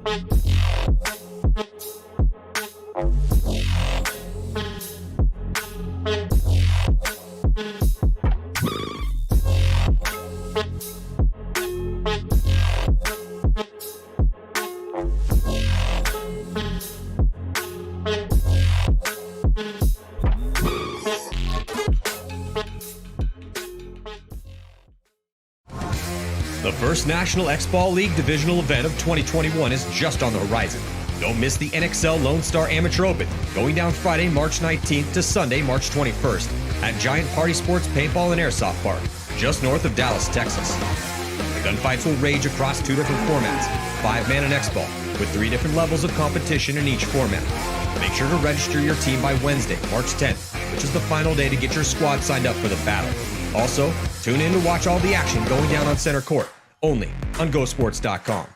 The first National X-Ball League divisional event of 2021 is just on the horizon. Don't miss the NXL Lone Star Amateur Open, going down Friday, March 19th to Sunday, March 21st at Giant Party Sports Paintball and Airsoft Park, just north of Dallas, Texas. The gunfights will rage across 2 different formats, 5-man and X-Ball, with 3 different levels of competition in each format. Make sure to register your team by Wednesday, March 10th, which is the final day to get your squad signed up for the battle. Also, tune in to watch all the action going down on center court, only on GoSports.com.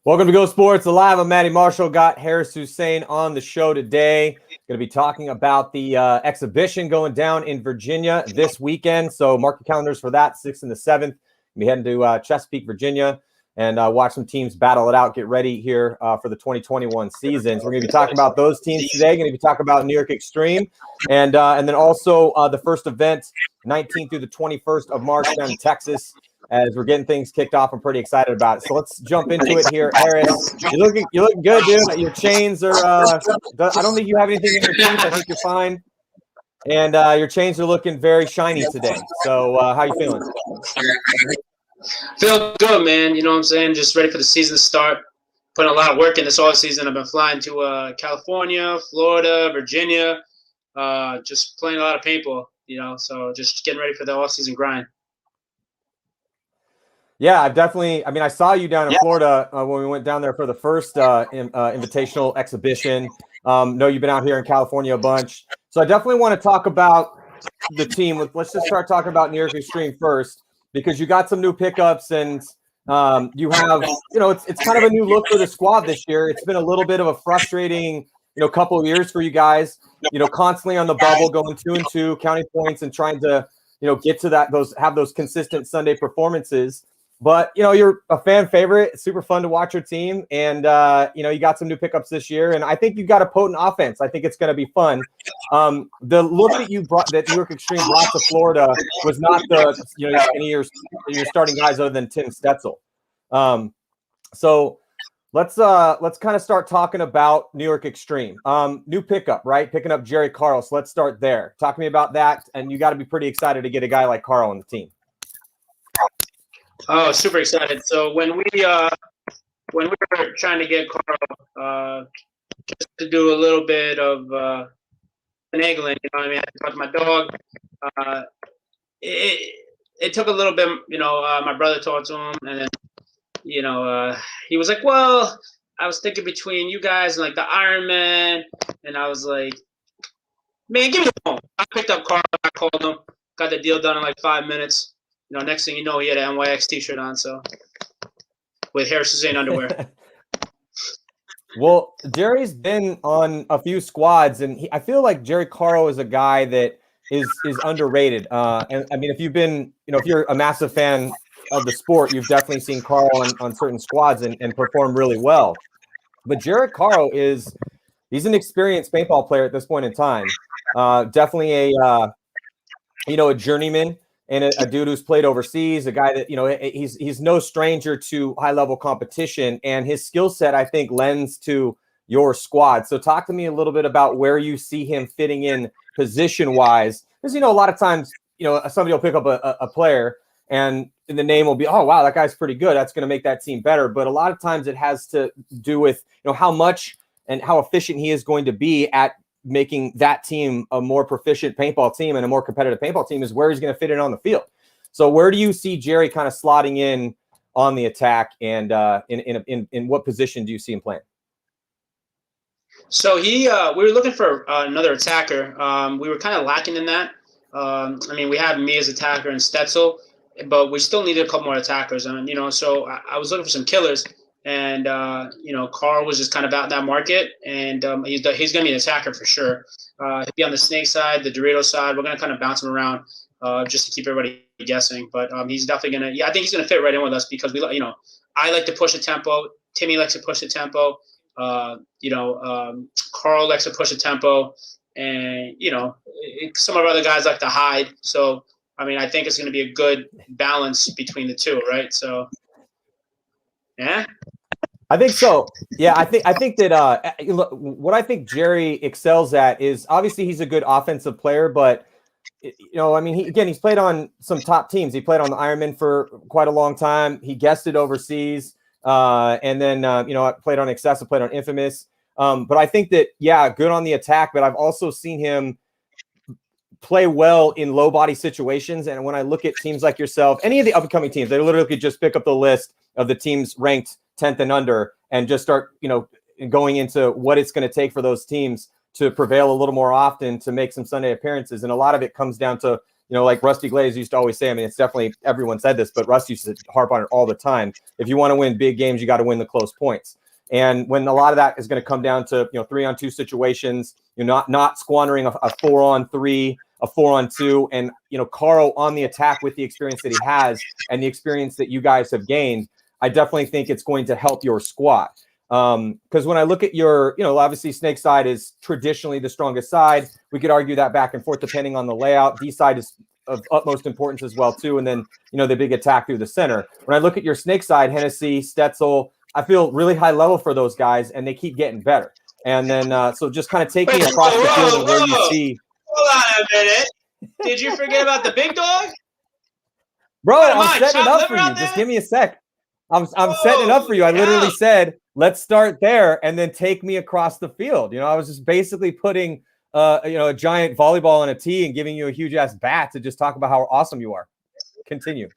Welcome to Go Sports Live. I'm Matty Marshall. Got Harris Hussain on the show today. Going to be talking about the exhibition going down in Virginia this weekend. So mark your calendars for that, 6th and the 7th. We'll be heading to Chesapeake, Virginia, and watch some teams battle it out, get ready here for the 2021 season. So we're going to be talking about those teams today. Going to be talking about New York Extreme, and then also the first event, 19th through the 21st of March down in Texas. As we're getting things kicked off, I'm pretty excited about it. So let's jump into it here, Harris. You're looking good, dude. Your chains are. I don't think you have anything in your teeth. I think you're fine. And your chains are looking very shiny today. So how you feeling? Feel good, man. You know what I'm saying? Just ready for the season to start. Putting a lot of work in this offseason. I've been flying to California, Florida, Virginia, just playing a lot of paintball, so just getting ready for the offseason grind. Yeah, I saw you down in Florida when we went down there for the first invitational exhibition. Know you've been out here in California a bunch. So I definitely want to talk about the team. Let's just start talking about New York Extreme first, because you got some new pickups and you have, it's kind of a new look for the squad this year. It's been a little bit of a frustrating, couple of years for you guys, constantly on the bubble, going 2-2, counting points and trying to, get to have those consistent Sunday performances. But, you're a fan favorite. It's super fun to watch your team. And, you got some new pickups this year. And I think you've got a potent offense. I think it's going to be fun. The look that New York Extreme brought to Florida was not any of your starting guys other than Tim Stetzel. So let's kind of start talking about New York Extreme. New pickup, right? Picking up Jerry Carl. So let's start there. Talk to me about that. And you got to be pretty excited to get a guy like Carl on the team. Oh, super excited. So when we were trying to get Carl just to do a little bit of finagling, I had to talk to my dog. It took a little bit, my brother talked to him, and then, he was like, well, I was thinking between you guys and like the Iron Man, and I was like, man, give me the phone. I picked up Carl, I called him, got the deal done in like 5 minutes. Next thing you know, he had an NYX t-shirt on, so with Harris Hussain underwear. Well, Jerry's been on a few squads, and I feel like Jerry Carl is a guy that is underrated. And I mean, if you're a massive fan of the sport, you've definitely seen Carl on certain squads and perform really well. But Jerry Carl he's an experienced paintball player at this point in time. Definitely a journeyman. And a dude who's played overseas, a guy that, he's no stranger to high-level competition. And his skill set, I think, lends to your squad. So talk to me a little bit about where you see him fitting in position-wise. Because, a lot of times, somebody will pick up a player and the name will be, oh, wow, that guy's pretty good. That's going to make that team better. But a lot of times it has to do with, how much and how efficient he is going to be at making that team a more proficient paintball team and a more competitive paintball team is where he's going to fit in on the field. So where do you see Jerry kind of slotting in on the attack, and in what position do you see him playing? So we were looking for another attacker. We were kind of lacking in that. We have me as attacker and Stetzel, but we still needed a couple more attackers. So I was looking for some killers. And, Carl was just kind of out in that market, and he's going to be an attacker for sure. He'll be on the snake side, the Dorito side. We're going to kind of bounce him around just to keep everybody guessing, but he's definitely gonna. Yeah, I think he's gonna fit right in with us because I like to push the tempo. Timmy likes to push the tempo. Carl likes to push the tempo, and some of our other guys like to hide. So I mean, I think it's gonna be a good balance between the two, right? So yeah. I think so. Yeah, I think that look, what I think Jerry excels at is obviously he's a good offensive player, but I mean, he's played on some top teams. He played on the Ironman for quite a long time. He guested overseas, and then I played on Excessive, played on Infamous. But I think that good on the attack. But I've also seen him play well in low body situations. And when I look at teams like yourself, any of the upcoming teams, they literally could just pick up the list of the teams ranked 10th and under and just start, going into what it's going to take for those teams to prevail a little more often to make some Sunday appearances. And a lot of it comes down to, like Rusty Glaze used to always say, I mean, it's definitely, everyone said this, but Rusty used to harp on it all the time. If you want to win big games, you got to win the close points. And when a lot of that is going to come down to, 3-on-2 situations, not squandering a 4-on-3, a 4-on-2, and, Carl on the attack with the experience that he has and the experience that you guys have gained, I definitely think it's going to help your squad. Because when I look at your, obviously Snake side is traditionally the strongest side. We could argue that back and forth depending on the layout. D side is of utmost importance as well too. And then, the big attack through the center. When I look at your Snake side, Hennessy, Stetzel, I feel really high level for those guys and they keep getting better. And then, so just kind of take me across the field and where you see. Hold on a minute. Did you forget about the big dog? Bro, I'm setting it up for you. Just give me a sec. I'm setting it up for you. I literally said, let's start there and then take me across the field. I was just basically putting, a giant volleyball on a tee and giving you a huge ass bat to just talk about how awesome you are. Continue.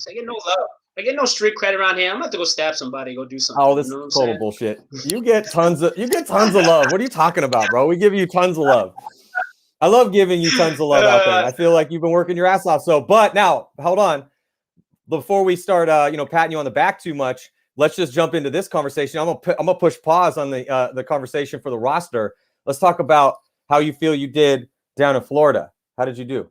I get no love. I get no street credit around here. I'm about to go stab somebody, go do something. Oh, this is total bullshit. You get tons of love. What are you talking about, bro? We give you tons of love. I love giving you tons of love out there. I feel like you've been working your ass off. But now, hold on. Before we start, patting you on the back too much, let's just jump into this conversation. I'm gonna push pause on the conversation for the roster. Let's talk about how you feel you did down in Florida. How did you do?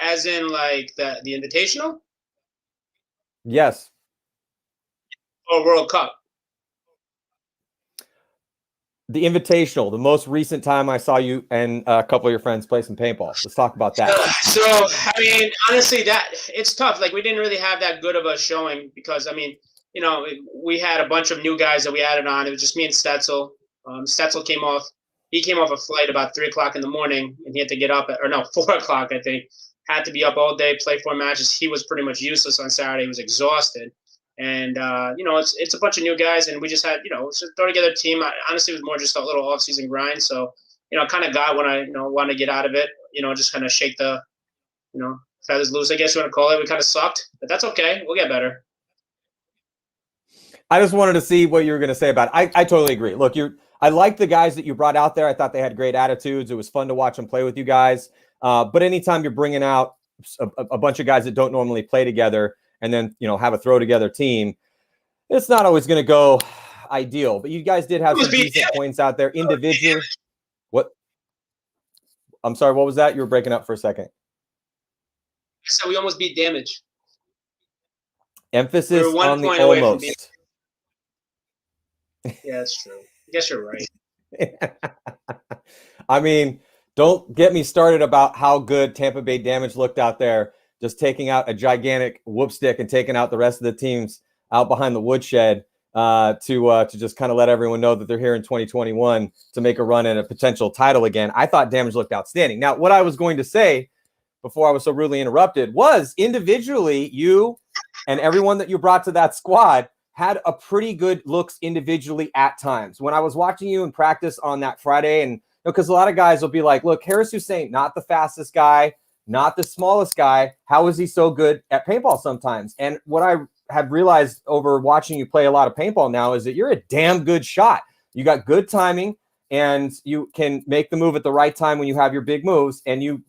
As in like the Invitational? Yes. Or World Cup? The Invitational, the most recent time I saw you and a couple of your friends play some paintball. Let's talk about that. So, I mean, honestly, it's tough. Like, we didn't really have that good of a showing because, I mean, we had a bunch of new guys that we added on. It was just me and Stetzel. Stetzel came off. He came off a flight about 3 o'clock in the morning, and he had to get up 4 o'clock, I think. Had to be up all day, play 4 matches. He was pretty much useless on Saturday. He was exhausted. And, it's a bunch of new guys, and we just had, just throw together a team. Honestly, it was more just a little off-season grind. So, kind of got when I, want to get out of it, just kind of shake the, feathers loose, I guess you want to call it. We kind of sucked, but that's okay. We'll get better. I just wanted to see what you were going to say about it. I totally agree. Look, I like the guys that you brought out there. I thought they had great attitudes. It was fun to watch them play with you guys. But anytime you're bringing out a bunch of guys that don't normally play together and then, have a throw together team, it's not always going to go ideal. But you guys did have some decent points out there individually. What? I'm sorry, what was that? You were breaking up for a second. So we almost beat Damage. Emphasis on the almost. Yeah, that's true. I guess you're right. I mean, don't get me started about how good Tampa Bay Damage looked out there, just taking out a gigantic whoop stick and taking out the rest of the teams out behind the woodshed to just kind of let everyone know that they're here in 2021 to make a run at a potential title again. I thought Damage looked outstanding. Now, what I was going to say before I was so rudely interrupted was individually, you and everyone that you brought to that squad had a pretty good looks individually at times. When I was watching you in practice on that Friday, and because a lot of guys will be like, look, Harris Hussain, not the fastest guy, not the smallest guy. How is he so good at paintball sometimes? And what I have realized over watching you play a lot of paintball now is that you're a damn good shot. You got good timing and you can make the move at the right time when you have your big moves. And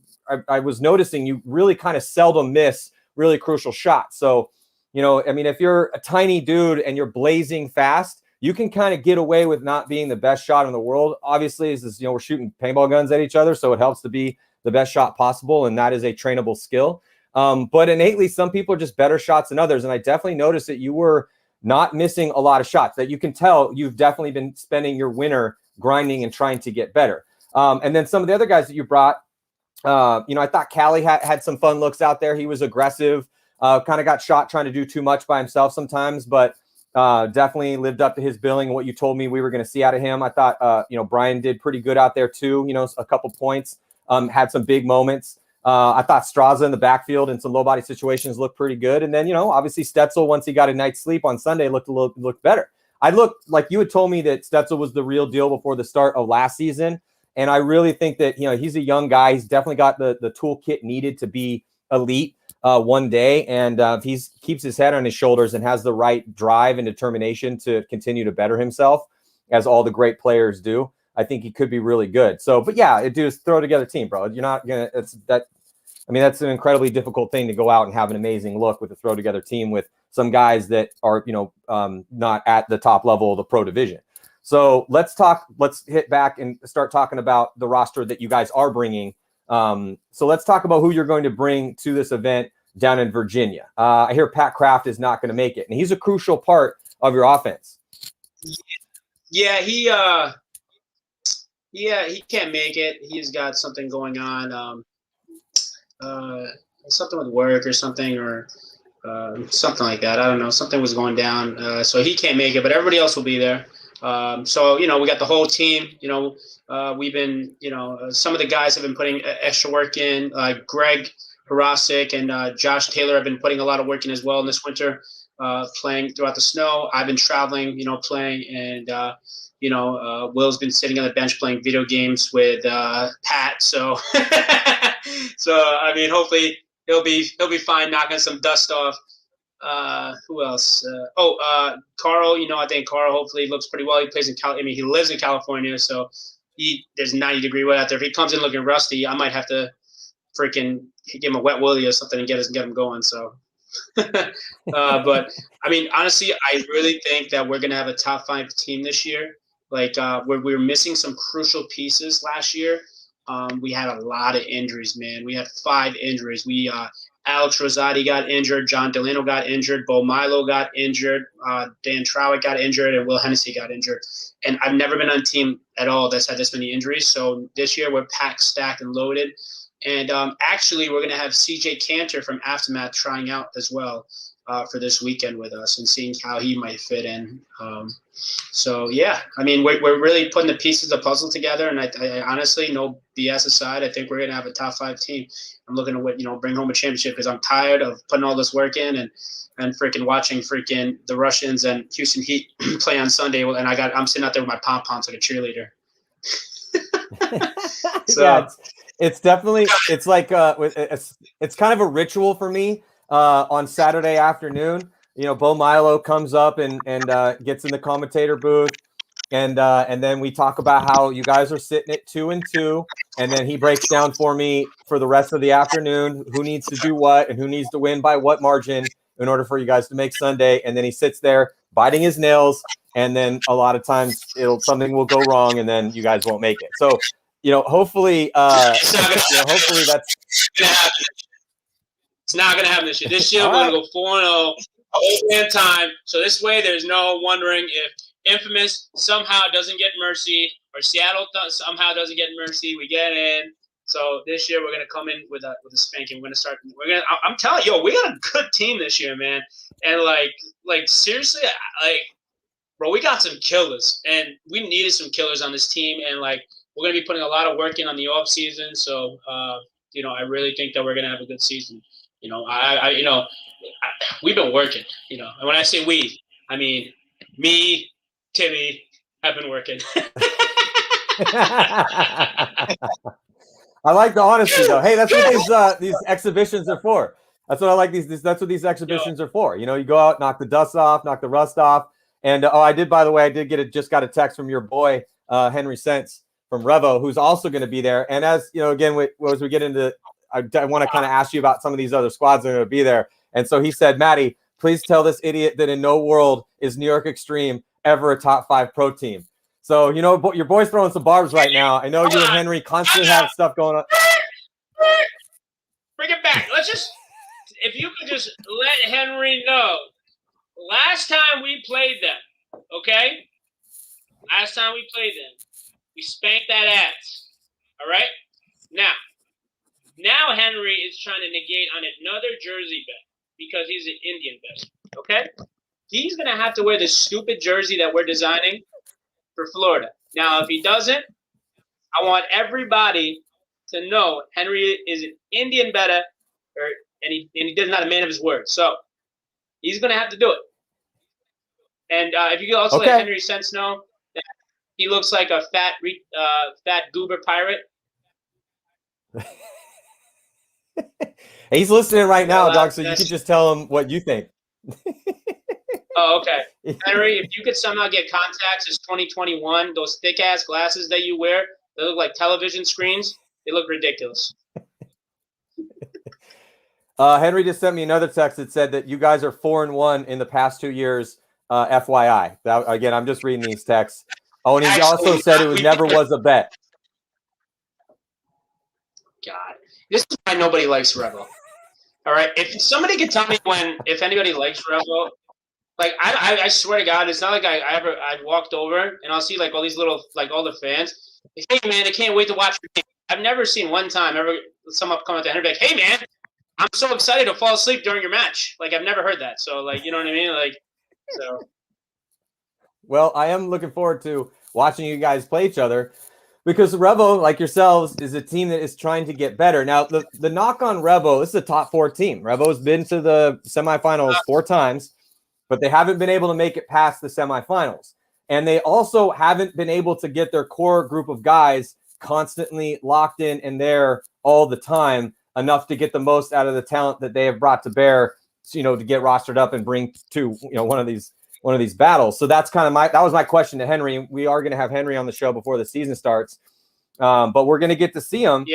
I was noticing you really kind of seldom miss really crucial shots. So, I mean, if you're a tiny dude and you're blazing fast, you can kind of get away with not being the best shot in the world. Obviously, we're shooting paintball guns at each other, so it helps to be the best shot possible, and that is a trainable skill. But innately, some people are just better shots than others, and I definitely noticed that you were not missing a lot of shots. That you can tell you've definitely been spending your winter grinding and trying to get better. And then some of the other guys that you brought, I thought Callie had some fun looks out there. He was aggressive, kind of got shot trying to do too much by himself sometimes, but definitely lived up to his billing and what you told me we were going to see out of him. I thought, Brian did pretty good out there too. A couple points, had some big moments. I thought Straza in the backfield in some low body situations looked pretty good. And then, obviously Stetzel, once he got a night's sleep on Sunday, looked better. I looked like you had told me that Stetzel was the real deal before the start of last season. And I really think that, he's a young guy. He's definitely got the toolkit needed to be elite one day. And if he keeps his head on his shoulders and has the right drive and determination to continue to better himself, as all the great players do, I think he could be really good. So, but yeah, it is throw together team, bro. You're not going to, that's an incredibly difficult thing to go out and have an amazing look with a throw together team with some guys that are, not at the top level of the pro division. So let's hit back and start talking about the roster that you guys are bringing. So let's talk about who you're going to bring to this event down in Virginia. I hear Pat Kraft is not going to make it, and he's a crucial part of your offense. Yeah, he can't make it. He's got something going on, something with work or something, or something like that. I don't know. Something was going down, so he can't make it, but everybody else will be there. So, we got the whole team. We've been, some of the guys have been putting extra work in. Greg Harasic and Josh Taylor have been putting a lot of work in as well in this winter, playing throughout the snow. I've been traveling, playing, and Will's been sitting on the bench playing video games with Pat. So, hopefully he'll be fine knocking some dust off. Who else? Carl. I think Carl hopefully looks pretty well. He plays in he lives in California, so there's 90-degree weather out there. If he comes in looking rusty, I might have to freaking give him a wet willy or something and get him going. So, but honestly, I really think that we're gonna have a top 5 team this year. Like we're missing some crucial pieces last year. We had a lot of injuries, man. We had 5 injuries. Alex Rosati got injured, John Delano got injured, Bo Milo got injured, Dan Trowick got injured, and Will Hennessy got injured. And I've never been on a team at all that's had this many injuries. So this year we're packed, stacked, and loaded. And actually we're going to have CJ Cantor from Aftermath trying out as well for this weekend with us and seeing how he might fit in. So, yeah, we're really putting the pieces of the puzzle together. And I honestly, no BS aside, I think we're going to have a top 5 team. I'm looking to bring home a championship because I'm tired of putting all this work in and freaking watching freaking the Russians and Houston Heat play on Sunday. And I'm sitting out there with my pom-poms like a cheerleader. So yeah, it's definitely, it's like, it's kind of a ritual for me on Saturday afternoon. Bo Milo comes up and gets in the commentator booth. And then we talk about how you guys are sitting at 2-2, and then he breaks down for me for the rest of the afternoon who needs to do what and who needs to win by what margin in order for you guys to make Sunday. And then he sits there biting his nails, and then a lot of times something will go wrong, and then you guys won't make it. So hopefully, hopefully that's. It's not going to happen this year. This year we're going to go 4-0 all damn time. So this way, there's no wondering if Infamous somehow doesn't get mercy, or Seattle somehow doesn't get mercy. We get in. So this year we're gonna come in with a spanking. We're gonna start. I'm telling you, we got a good team this year, man. And like seriously, bro, we got some killers, and we needed some killers on this team. And we're gonna be putting a lot of work in on the off season. So I really think that we're gonna have a good season. We've been working. And when I say we, I mean me. Timmy, have been working. I like the honesty, though. Hey, that's what these exhibitions are for. That's what I like. That's what these exhibitions are for. You go out, knock the dust off, knock the rust off. And by the way, just got a text from your boy Henry Sense from Revo, who's also going to be there. And as again, as we get into, I want to kind of ask you about some of these other squads that are going to be there. And so he said, Matty, please tell this idiot that in no world is New York Extreme ever a top 5 pro team. So, your boy's throwing some barbs right now. I know you and Henry constantly have stuff going on. back. Bring it back. If you could just let Henry know, last time we played them, okay? Last time we played them, we spanked that ass. All right? Now Henry is trying to negate on another jersey bet because he's an Indian bet, okay? He's going to have to wear the stupid jersey that we're designing for Florida. Now, if he doesn't, I want everybody to know Henry is an Indian bettor, and he does not a man of his word. So he's going to have to do it. And if you could also let Henry Sense know that he looks like a fat goober pirate. He's listening right now, Doc, so you can just tell him what you think. Oh, okay. Henry, if you could somehow get contacts as 2021, those thick-ass glasses that you wear, they look like television screens. They look ridiculous. Henry just sent me another text that said that you guys are 4-1 in the past 2 years, FYI. Again, I'm just reading these texts. Oh, and he also said it never was a bet. God. This is why nobody likes Revo. All right? If somebody could tell me if anybody likes Revo, like, I swear to God, it's not like I walked over and I'll see, like, all these little, like, all the fans. Like, hey, man, I can't wait to watch your game. I've never seen one time someone come up to Henry like, hey, man, I'm so excited to fall asleep during your match. Like, I've never heard that. So, like, you know what I mean? Like, so. Well, I am looking forward to watching you guys play each other because Revo, like yourselves, is a team that is trying to get better. Now, the knock on Revo, this is a top 4 team. Revo's been to the semifinals 4 times, but they haven't been able to make it past the semifinals. And they also haven't been able to get their core group of guys constantly locked in and there all the time enough to get the most out of the talent that they have brought to bear, to get rostered up and bring to, one of these battles. So that's kind of that was my question to Henry. We are going to have Henry on the show before the season starts. But we're going to get to see him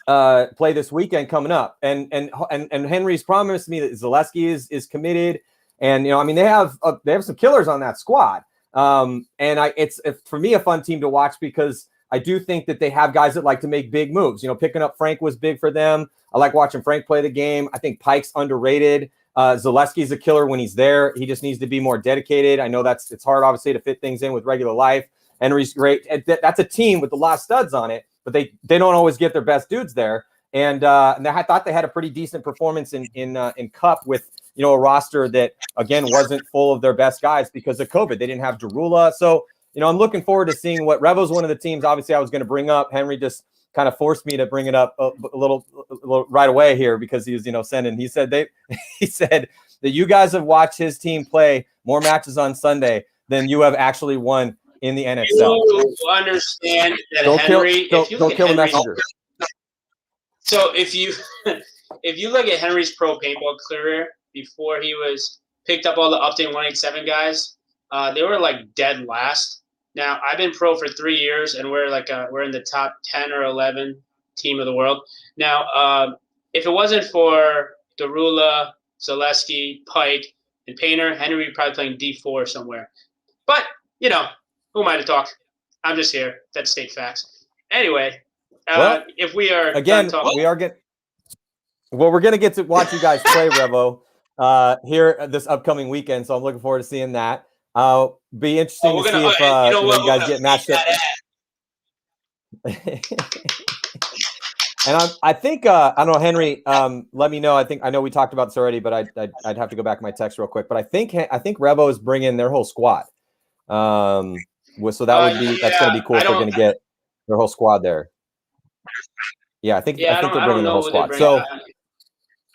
play this weekend coming up. And Henry's promised me that Zaleski is committed. And, they have some killers on that squad. And it's for me a fun team to watch because I do think that they have guys that like to make big moves. Picking up Frank was big for them. I like watching Frank play the game. I think Pike's underrated. Zaleski's a killer when he's there. He just needs to be more dedicated. I know it's hard, obviously, to fit things in with regular life. Henry's great. That's a team with a lot of studs on it, but they don't always get their best dudes there. And I thought they had a pretty decent performance in Cup with a roster that again wasn't full of their best guys because of COVID. They didn't have Derula, so I'm looking forward to seeing what Revo's one of the teams. Obviously, I was going to bring up. Henry just kind of forced me to bring it up a little right away here because he was sending. He said that you guys have watched his team play more matches on Sunday than you have actually won in the NXL. You understand that Henry. Don't kill the messenger. So if you look at Henry's pro paintball career before he was picked up all the Update 187 guys, they were like dead last. Now I've been pro for 3 years, and we're in the top 10 or 11 team of the world. Now, if it wasn't for Derula, Zaleski, Pike, and Painter, Henry would be probably playing D4 somewhere. But who am I to talk? I'm just here. That's state facts. Anyway. If we are again, we're going to get to watch you guys play Revo here this upcoming weekend. So I'm looking forward to seeing that. Be interesting to see if you guys get matched up. And I think I don't know, Henry. Let me know. I know we talked about this already, but I'd have to go back to my text real quick. But I think Revo is bringing their whole squad. So that's going to be cool if they're going to get their whole squad there. Yeah, I think they're bringing the whole squad. So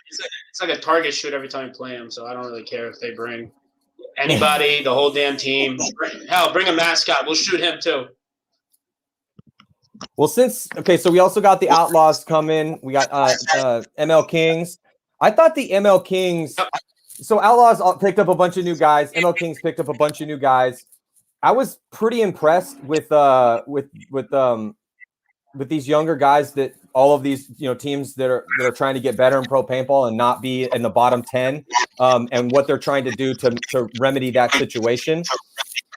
it's like a target shoot every time we play them. So I don't really care if they bring anybody, the whole damn team. Hell, bring a mascot. We'll shoot him too. Well, so we also got the Outlaws coming. We got ML Kings. I thought the ML Kings. So Outlaws picked up a bunch of new guys. ML Kings picked up a bunch of new guys. I was pretty impressed with these younger guys, that all of these teams that are trying to get better in pro paintball and not be in the bottom 10, and what they're trying to do to remedy that situation.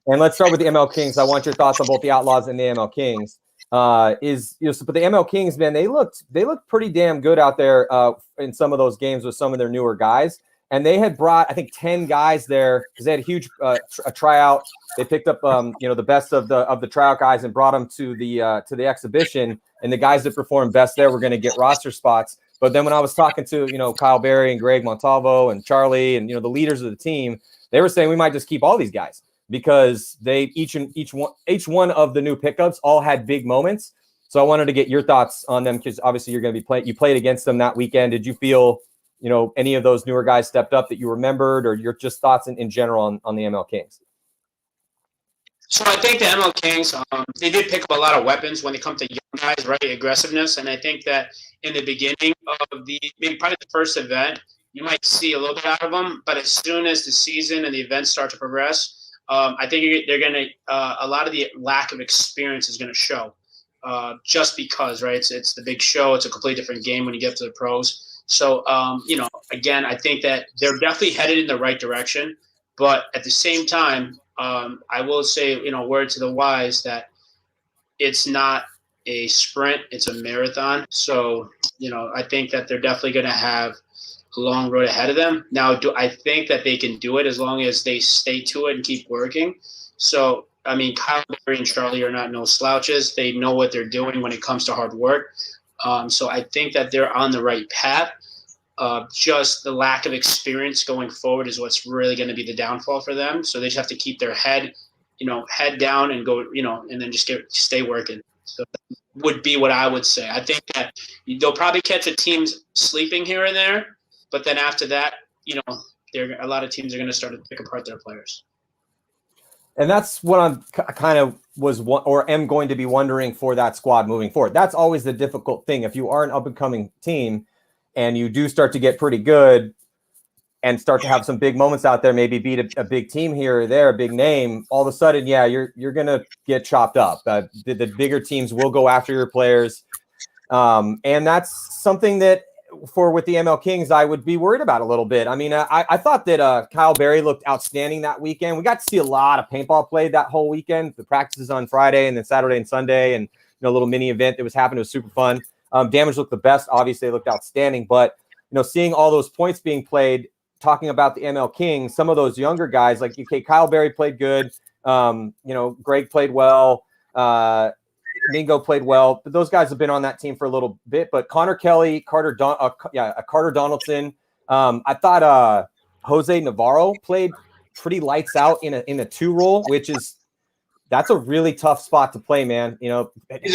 And let's start with the ML Kings. I want your thoughts on both the Outlaws and the ML Kings. is but the ML Kings, man, they looked pretty damn good out there in some of those games with some of their newer guys, and they had brought I think 10 guys there because they had a huge a tryout. They picked up the best of the tryout guys and brought them to the exhibition, and the guys that performed best there were going to get roster spots. But then when I was talking to Kyle Berry and Greg Montalvo and Charlie and the leaders of the team, they were saying we might just keep all these guys, because they each one of the new pickups all had big moments. So I wanted to get your thoughts on them, because obviously you're going to be playing. You played against them that weekend. Did you feel any of those newer guys stepped up that you remembered, or your just thoughts in general on the ML Kings? So I think the ML Kings, they did pick up a lot of weapons when it comes to young guys, right? Aggressiveness. And I think that in the beginning of maybe probably the first event, you might see a little bit out of them. But as soon as the season and the events start to progress, I think they're going to a lot of the lack of experience is going to show, just because, right? It's the big show. It's a completely different game when you get to the pros. So, again, I think that they're definitely headed in the right direction. But at the same time, I will say, word to the wise, that it's not a sprint, it's a marathon. So, I think that they're definitely going to have a long road ahead of them. Now, do I think that they can do it as long as they stay to it and keep working? So, I mean, Kyle Berry and Charlie are not no slouches. They know what they're doing when it comes to hard work. So I think that they're on the right path. Just the lack of experience going forward is what's really going to be the downfall for them. So they just have to keep their head down and go, and then just stay working. So that would be what I would say. I think that they'll probably catch a teams sleeping here and there, but then after that, a lot of teams are going to start to pick apart their players. And that's what I'm kind of am going to be wondering for that squad moving forward. That's always the difficult thing. If you are an up and coming team and you do start to get pretty good and start to have some big moments out there, maybe beat a big team here or there, a big name, all of a sudden, yeah, you're going to get chopped up. The bigger teams will go after your players. And that's something that with the ML Kings, I would be worried about a little bit. I mean, I thought that Kyle Berry looked outstanding that weekend. We got to see a lot of paintball played that whole weekend. The practices on Friday and then Saturday and Sunday, and a little mini event that was happening. It was super fun. Damage looked the best. Obviously, they looked outstanding. But seeing all those points being played, talking about the ML Kings, some of those younger guys like Kyle Berry played good. Greg played well. Mingo played well, but those guys have been on that team for a little bit. But Connor Kelly, Carter Donaldson. I thought Jose Navarro played pretty lights out in a 2 role, that's a really tough spot to play, man.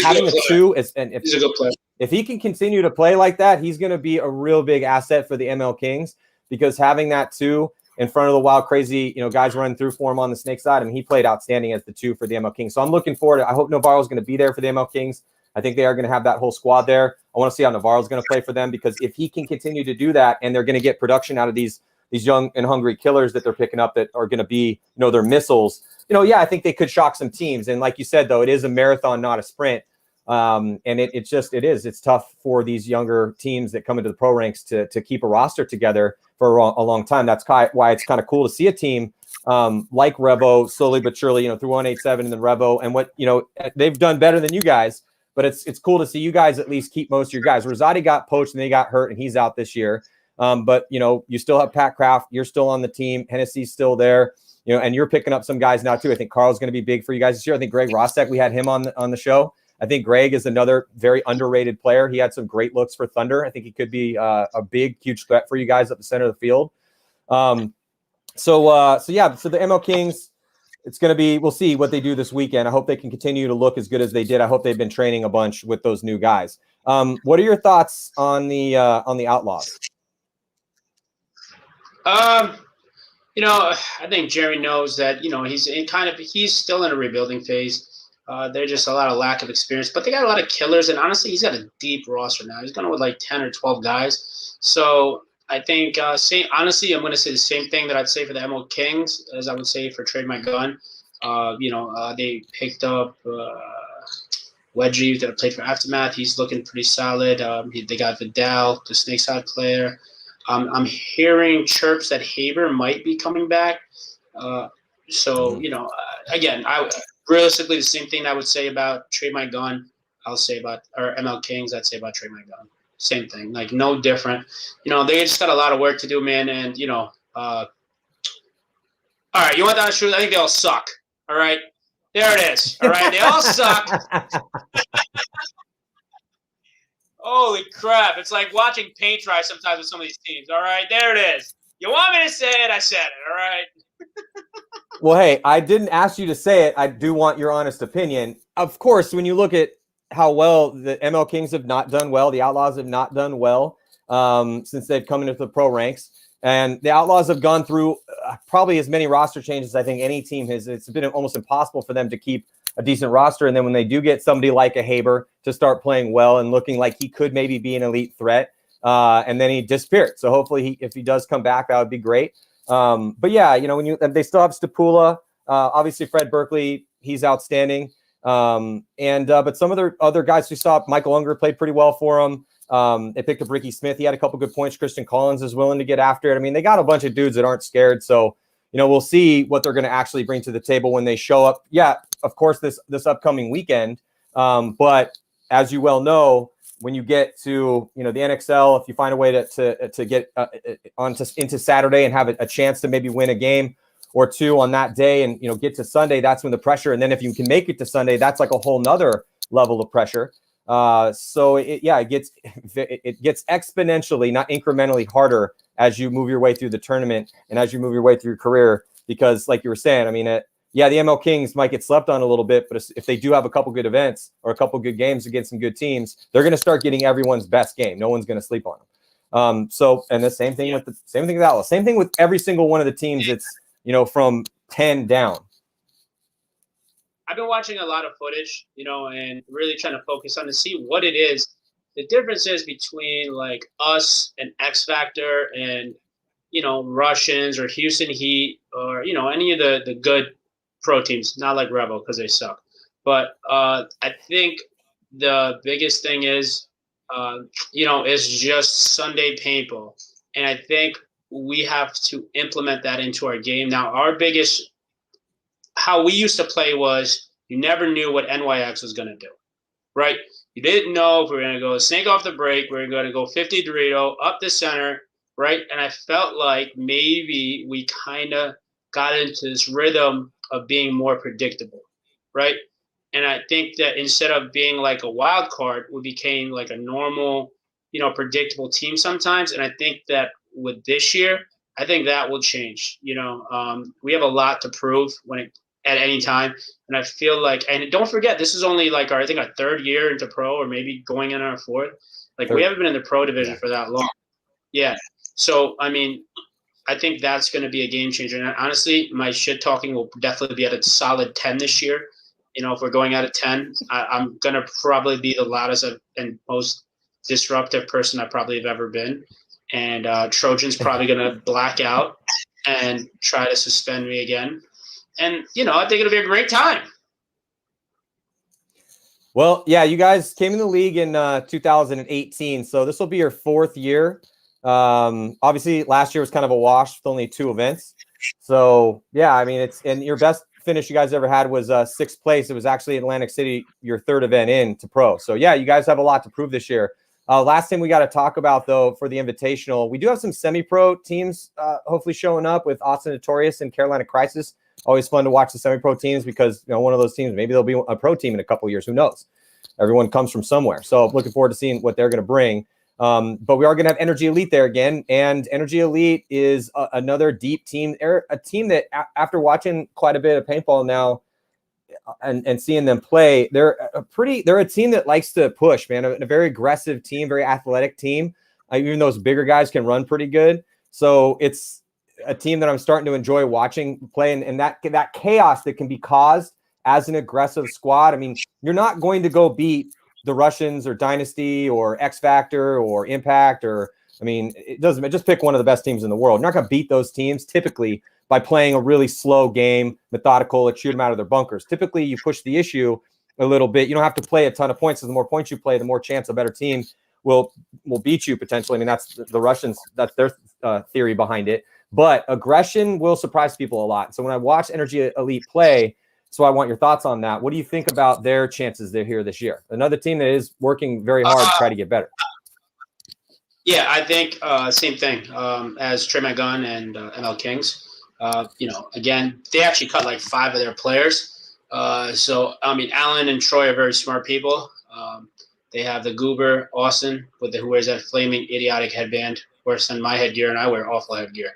Having a 2 is, and he's a good player. If he can continue to play like that, he's going to be a real big asset for the ML Kings, because having that 2 in front of the wild, crazy, guys running through for him on the snake side. I mean, he played outstanding as the 2 for the ML Kings. So I'm looking forward. I hope Navarro's going to be there for the ML Kings. I think they are going to have that whole squad there. I want to see how Navarro's going to play for them, because if he can continue to do that, and they're going to get production out of these young and hungry killers that they're picking up that are going to be, their missiles, I think they could shock some teams. And like you said, though, it is a marathon, not a sprint. And it's tough for these younger teams that come into the pro ranks to keep a roster together for a long time. That's why it's kind of cool to see a team like Revo slowly but surely, through 187 and then Revo, and what, they've done better than you guys, but it's cool to see you guys at least keep most of your guys. Rosati got poached and they got hurt, and he's out this year. But you still have Pat Kraft, you're still on the team, Hennessy's still there, and you're picking up some guys now too. I think Carl's going to be big for you guys this year. I think Greg Rostek, we had him on the show. I think Greg is another very underrated player. He had some great looks for Thunder. I think he could be a big, huge threat for you guys at the center of the field. So the ML Kings, it's going to be, we'll see what they do this weekend. I hope they can continue to look as good as they did. I hope they've been training a bunch with those new guys. What are your thoughts on the Outlaws? I think Jerry knows that, he's still in a rebuilding phase. There's just a lot of lack of experience, but they got a lot of killers, and honestly, he's got a deep roster now. He's going with like 10 or 12 guys. So I think, honestly, I'm going to say the same thing that I'd say for the ML Kings as I would say for Trade My Gun. They picked up Wedgie that played for Aftermath. He's looking pretty solid. They got Vidal, the Snakeside player. I'm hearing chirps that Haber might be coming back. Again, realistically, the same thing I would say about Trade My Gun. I'll say about, or ML Kings, I'd say about Trey McGowan. Same thing, like no different. They just got a lot of work to do, man. And all right, you want the honest truth? I think they all suck. All right, there it is. All right, they all suck. Holy crap! It's like watching paint dry sometimes with some of these teams. All right, there it is. You want me to say it? I said it. All right. Well, hey, I didn't ask you to say it. I do want your honest opinion. Of course, when you look at how well the ML Kings have not done well, the Outlaws have not done well since they've come into the pro ranks. And the Outlaws have gone through probably as many roster changes I think any team has. It's been almost impossible for them to keep a decent roster. And then when they do get somebody like a Haber to start playing well and looking like he could maybe be an elite threat, and then he disappeared. So hopefully if he does come back, that would be great. But yeah, when they still have Stapula, obviously Fred Berkeley, he's outstanding. But some of the other guys we saw, Michael Unger played pretty well for him. They picked up Ricky Smith. He had a couple good points. Christian Collins is willing to get after it. I mean, they got a bunch of dudes that aren't scared. So, we'll see what they're going to actually bring to the table when they show up. Yeah, of course, this upcoming weekend. But as you well know, when you get to, the NXL, if you find a way to get into Saturday and have a chance to maybe win a game or two on that day and, get to Sunday, that's when the pressure. And then if you can make it to Sunday, that's like a whole nother level of pressure. So it gets exponentially, not incrementally harder as you move your way through the tournament and as you move your way through your career, because like you were saying, I mean, the ML Kings might get slept on a little bit, but if they do have a couple good events or a couple good games against some good teams, they're going to start getting everyone's best game. No one's going to sleep on them. And the same thing with Atlas, same thing with every single one of the teams. It's, from 10 down. I've been watching a lot of footage, and really trying to focus on to see what it is. The difference is between like us and X Factor and, Russians or Houston Heat or, any of the good pro teams, not like Rebel because they suck. But I think the biggest thing is, is just Sunday paintball. And I think we have to implement that into our game. Now, how we used to play was you never knew what NYX was going to do, right? You didn't know if we were going to go snake off the break, we were going to go 50 Dorito up the center, right? And I felt like maybe we kind of got into this rhythm of being more predictable, right? And I think that instead of being like a wild card, we became like a normal, predictable team sometimes. And I think that with this year, I think that will change. We have a lot to prove at any time. And I feel like, and don't forget, this is only like our third year into pro, or maybe going in our fourth. Like we haven't been in the pro division for that long. Yeah. So, I mean, I think that's going to be a game changer. And honestly, my shit talking will definitely be at a solid 10 this year. If we're going out of 10, I'm going to probably be the loudest and most disruptive person I probably have ever been. And Trojan's probably going to black out and try to suspend me again. And, I think it'll be a great time. Well, yeah, you guys came in the league in 2018. So this will be your fourth year. Obviously, last year was kind of a wash with only 2 events. So, yeah, I mean, and your best finish you guys ever had was 6th place. It was actually Atlantic City, your 3rd event into pro. So, yeah, you guys have a lot to prove this year. Last thing we got to talk about, though, for the Invitational, we do have some semi-pro teams hopefully showing up with Austin Notorious and Carolina Crisis. Always fun to watch the semi-pro teams because, one of those teams, maybe there'll be a pro team in a couple of years. Who knows? Everyone comes from somewhere. So looking forward to seeing what they're going to bring. But we are going to have Energy Elite there again. And Energy Elite is another deep team. They're a team that after watching quite a bit of paintball now and seeing them play, they're a team that likes to push, man. A very aggressive team, very athletic team. Even those bigger guys can run pretty good. So it's a team that I'm starting to enjoy watching play, and that chaos that can be caused as an aggressive squad. I mean, you're not going to go beat the Russians or Dynasty or X Factor or Impact it doesn't. Just pick one of the best teams in the world. You're not going to beat those teams typically by playing a really slow game, methodical, and shoot them out of their bunkers. Typically, you push the issue a little bit. You don't have to play a ton of points. So the more points you play, the more chance a better team will beat you potentially. I mean, that's the Russians. That's their theory behind it. But aggression will surprise people a lot. So when I watch Energy Elite play, So I want your thoughts on that. What do you think about their chances they're here this year? Another team that is working very hard to try to get better. Yeah, I think same thing as Trey McGunn and ML Kings. Again, they actually cut like 5 of their players. So, I mean, Allen and Troy are very smart people. They have the goober, Austin, who wears that flaming idiotic headband, worse than my headgear, and I wear awful headgear.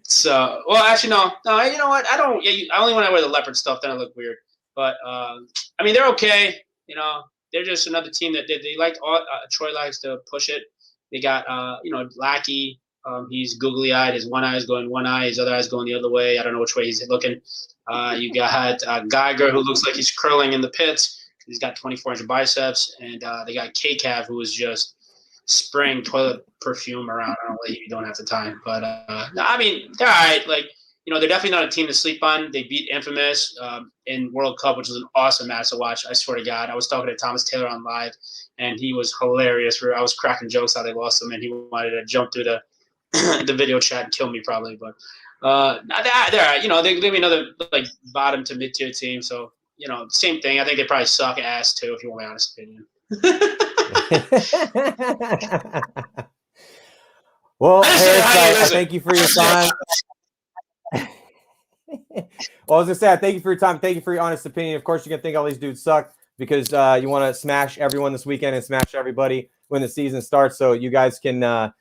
So, well, actually, no, you know what? I don't. Yeah, only when I wear the leopard stuff, then I look weird. But, I mean, they're okay. They're just another team that they like. Troy likes to push it. They got, Lackey. He's googly-eyed. His one eye is going one eye. His other eye is going the other way. I don't know which way he's looking. You got Geiger, who looks like he's curling in the pits. He's got 24-inch biceps. And they got K-Cav, who is just spraying toilet perfume around. I don't know, you don't have the time. But, no, I mean, they're all right. Like, they're definitely not a team to sleep on. They beat Infamous in World Cup, which was an awesome match to watch. I swear to God. I was talking to Thomas Taylor on live, and he was hilarious. I was cracking jokes how they lost him, and he wanted to jump through the the video chat and kill me probably. But they're they give me another like bottom to mid-tier team. So, same thing. I think they probably suck ass too, if you want my honest opinion. Well, Harris, I thank you for your time. Well, I was gonna say, thank you for your time. Thank you for your honest opinion. Of course, you're gonna think all these dudes suck because you want to smash everyone this weekend and smash everybody when the season starts. So you guys can not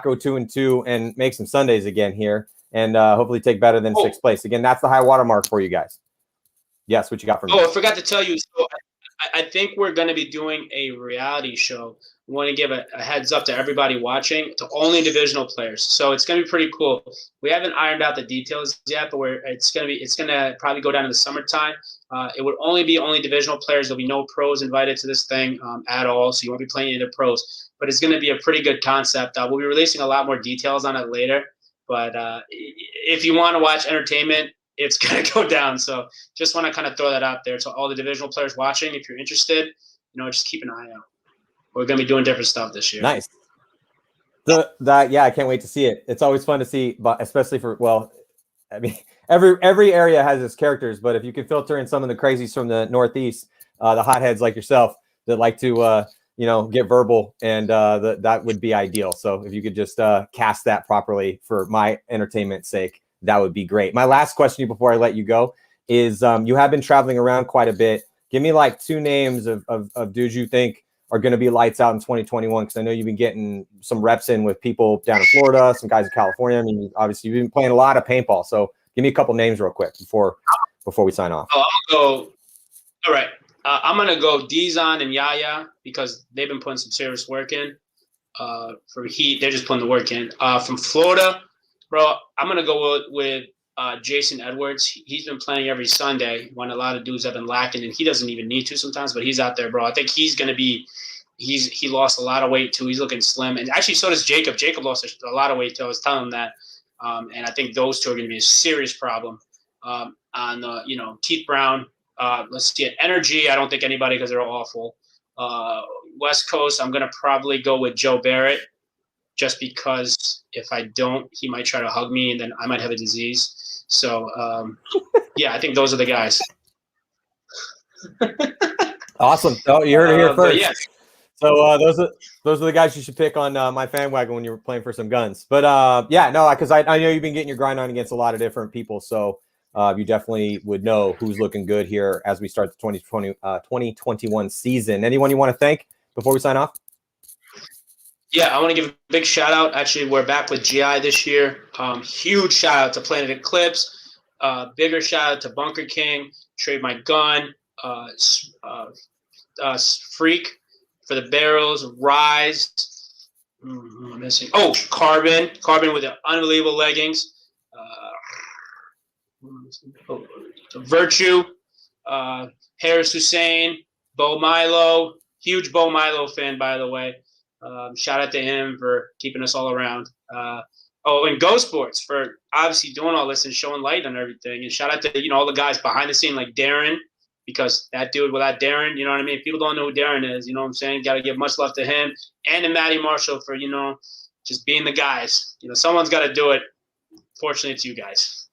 go 2-2 and make some Sundays again here, and hopefully take better than 6th place. Again, that's the high water mark for you guys. Yes, what you got for me? Oh, I forgot to tell you. So I think we're going to be doing a reality show. I want to give a heads up to everybody watching, to only divisional players. So it's going to be pretty cool. We haven't ironed out the details yet, but it's going to probably go down in the summertime. It would only be divisional players. There'll be no pros invited to this thing at all. So you won't be playing any of the pros, but it's going to be a pretty good concept. We'll be releasing a lot more details on it later, but if you want to watch entertainment, it's going to go down. So just want to kind of throw that out there to all the divisional players watching. If you're interested, just keep an eye out. We're going to be doing different stuff this year. Nice. I can't wait to see it. It's always fun to see, but especially I mean, every area has its characters, but if you can filter in some of the crazies from the Northeast, the hotheads like yourself that like to, get verbal, and that would be ideal. So if you could just cast that properly for my entertainment's sake, that would be great. My last question before I let you go is, you have been traveling around quite a bit. Give me like 2 names of dudes you think are going to be lights out in 2021, because I know you've been getting some reps in with people down in Florida, some guys in California. I mean, obviously you've been playing a lot of paintball. So give me a couple names real quick before we sign off. Oh, I'm going to go. All right. I'm going to go Dizon and Yaya, because they've been putting some serious work in. For Heat, they're just putting the work in. From Florida, bro, I'm going to go with Jason Edwards. He's been playing every Sunday when a lot of dudes have been lacking, and he doesn't even need to sometimes, but he's out there, bro. I think he's going to be he lost a lot of weight too. He's looking slim, and actually so does Jacob. Jacob lost a lot of weight too. I was telling him that, and I think those two are going to be a serious problem. On Keith Brown, let's see it. Energy, I don't think anybody, because they're awful. West Coast, I'm going to probably go with Joe Barrett, just because if I don't, he might try to hug me, and then I might have a disease. So, I think those are the guys. Awesome. Oh, you heard it here first. Yeah. So those are the guys you should pick on my fan wagon when you're playing for some guns. But because I know you've been getting your grind on against a lot of different people. So you definitely would know who's looking good here as we start the 2021 season. Anyone you want to thank before we sign off? Yeah, I want to give a big shout out. Actually, we're back with GI this year. Huge shout out to Planet Eclipse. Bigger shout out to Bunker King, Trade My Gun, Freak for the barrels, Rise. I'm missing. Oh, Carbon with the unbelievable leggings. Virtue, Harris Hussain, Bo Milo. Huge Bo Milo fan, by the way. Shout out to him for keeping us all around. And Go Sports for obviously doing all this and showing light on everything. And shout out to all the guys behind the scene like Darren, because that dude, without Darren, you know what I mean? If people don't know who Darren is, you know what I'm saying? Got to give much love to him, and to Matty Marshall for just being the guys. Someone's got to do it. Fortunately, it's you guys.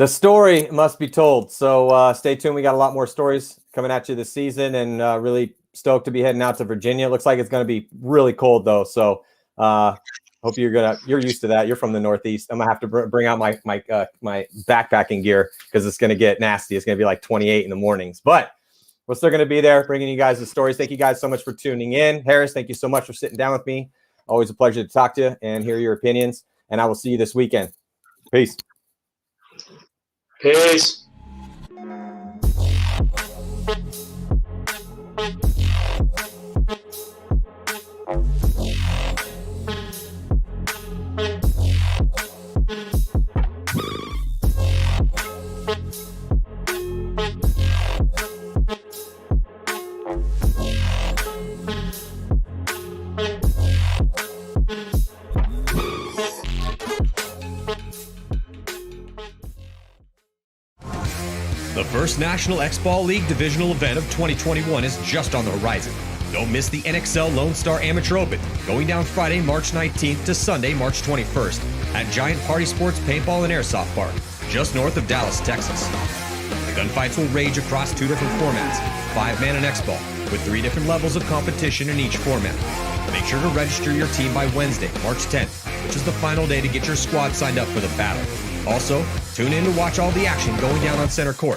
The story must be told. So stay tuned. We got a lot more stories coming at you this season, and really stoked to be heading out to Virginia. It looks like it's going to be really cold though. So hope you're used to that. You're from the Northeast. I'm gonna have to bring out my backpacking gear because it's gonna get nasty. It's gonna be like 28 in the mornings, but we're still gonna be there bringing you guys the stories. Thank you guys so much for tuning in. Harris, thank you so much for sitting down with me. Always a pleasure to talk to you and hear your opinions. And I will see you this weekend. Peace. Peace. The first National X-Ball League divisional event of 2021 is just on the horizon. Don't miss the NXL Lone Star Amateur Open, going down Friday, March 19th to Sunday, March 21st at Giant Party Sports Paintball and Airsoft Park, just north of Dallas, Texas. The gunfights will rage across 2 different formats, 5-man and X-Ball, with 3 different levels of competition in each format. Make sure to register your team by Wednesday, March 10th, which is the final day to get your squad signed up for the battle. Also, tune in to watch all the action going down on center court.